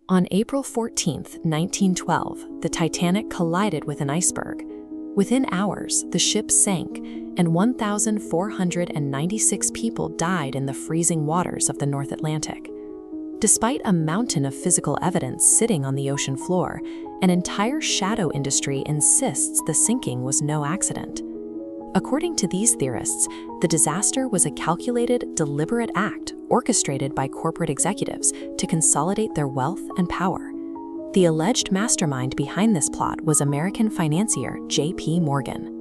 On April 14, 1912, the Titanic collided with an iceberg. Within hours, the ship sank, and 1,496 people died in the freezing waters of the North Atlantic. Despite a mountain of physical evidence sitting on the ocean floor, an entire shadow industry insists the sinking was no accident. According to these theorists, the disaster was a calculated, deliberate act orchestrated by corporate executives to consolidate their wealth and power. The alleged mastermind behind this plot was American financier J.P. Morgan.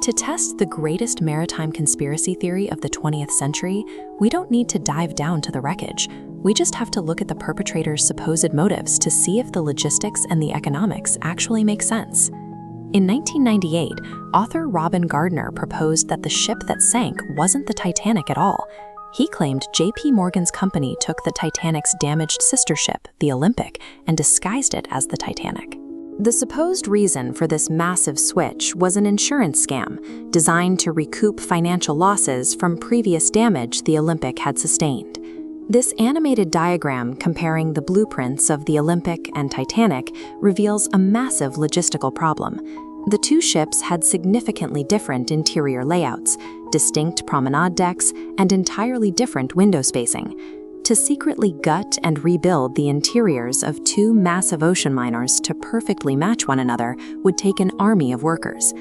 To test the greatest maritime conspiracy theory of the 20th century, we don't need to dive down to the wreckage. We just have to look at the perpetrator's supposed motives to see if the logistics and the economics actually make sense. In 1998, author Robin Gardner proposed that the ship that sank wasn't the Titanic at all. He claimed J.P. Morgan's company took the Titanic's damaged sister ship, the Olympic, and disguised it as the Titanic. The supposed reason for this massive switch was an insurance scam designed to recoup financial losses from previous damage the Olympic had sustained. This animated diagram comparing the blueprints of the Olympic and Titanic reveals a massive logistical problem. The two ships had significantly different interior layouts, distinct promenade decks, and entirely different window spacing. To secretly gut and rebuild the interiors of two massive ocean liners to perfectly match one another would take an army of workers.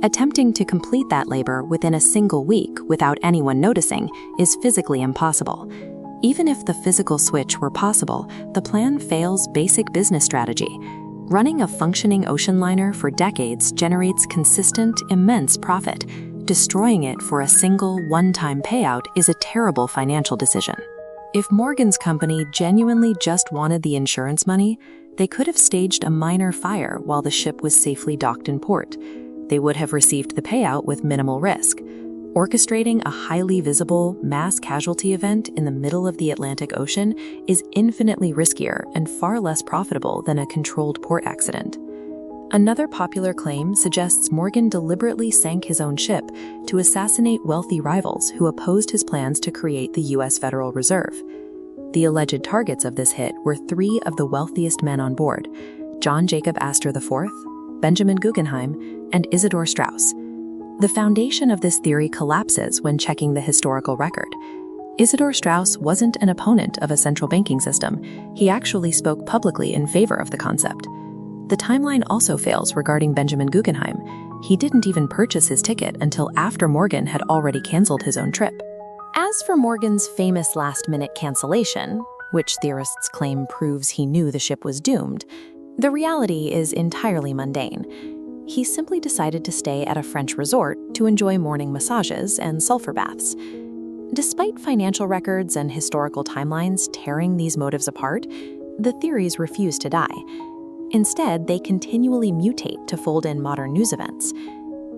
Attempting to complete that labor within a single week without anyone noticing is physically impossible. Even if the physical switch were possible, the plan fails basic business strategy. Running a functioning ocean liner for decades generates consistent, immense profit. Destroying it for a single, one-time payout is a terrible financial decision. If Morgan's company genuinely just wanted the insurance money, they could have staged a minor fire while the ship was safely docked in port. They would have received the payout with minimal risk. Orchestrating a highly visible, mass casualty event in the middle of the Atlantic Ocean is infinitely riskier and far less profitable than a controlled port accident. Another popular claim suggests Morgan deliberately sank his own ship to assassinate wealthy rivals who opposed his plans to create the U.S. Federal Reserve. The alleged targets of this hit were three of the wealthiest men on board: John Jacob Astor IV, Benjamin Guggenheim, and Isidor Straus. The foundation of this theory collapses when checking the historical record. Isidor Straus wasn't an opponent of a central banking system. He actually spoke publicly in favor of the concept. The timeline also fails regarding Benjamin Guggenheim. He didn't even purchase his ticket until after Morgan had already canceled his own trip. As for Morgan's famous last-minute cancellation, which theorists claim proves he knew the ship was doomed, the reality is entirely mundane. He simply decided to stay at a French resort to enjoy morning massages and sulfur baths. Despite financial records and historical timelines tearing these motives apart, the theories refuse to die. Instead, they continually mutate to fold in modern news events.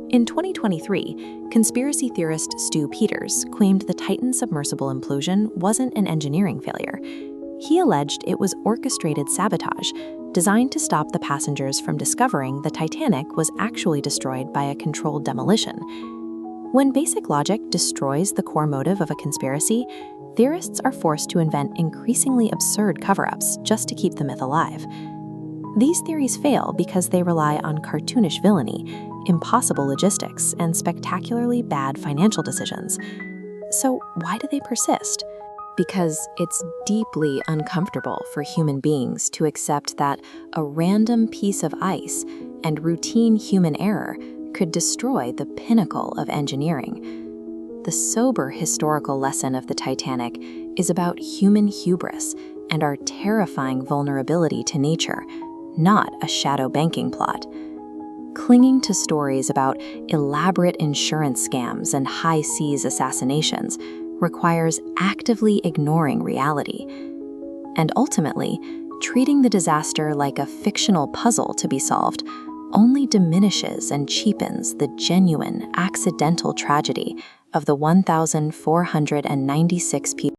In 2023, conspiracy theorist Stu Peters claimed the Titan submersible implosion wasn't an engineering failure. He alleged it was orchestrated sabotage, designed to stop the passengers from discovering the Titanic was actually destroyed by a controlled demolition. When basic logic destroys the core motive of a conspiracy, theorists are forced to invent increasingly absurd cover-ups just to keep the myth alive. These theories fail because they rely on cartoonish villainy, impossible logistics, and spectacularly bad financial decisions. So why do they persist? Because it's deeply uncomfortable for human beings to accept that a random piece of ice and routine human error could destroy the pinnacle of engineering. The sober historical lesson of the Titanic is about human hubris and our terrifying vulnerability to nature, not a shadow banking plot. Clinging to stories about elaborate insurance scams and high seas assassinations requires actively ignoring reality. And ultimately, treating the disaster like a fictional puzzle to be solved only diminishes and cheapens the genuine, accidental tragedy of the 1,496 people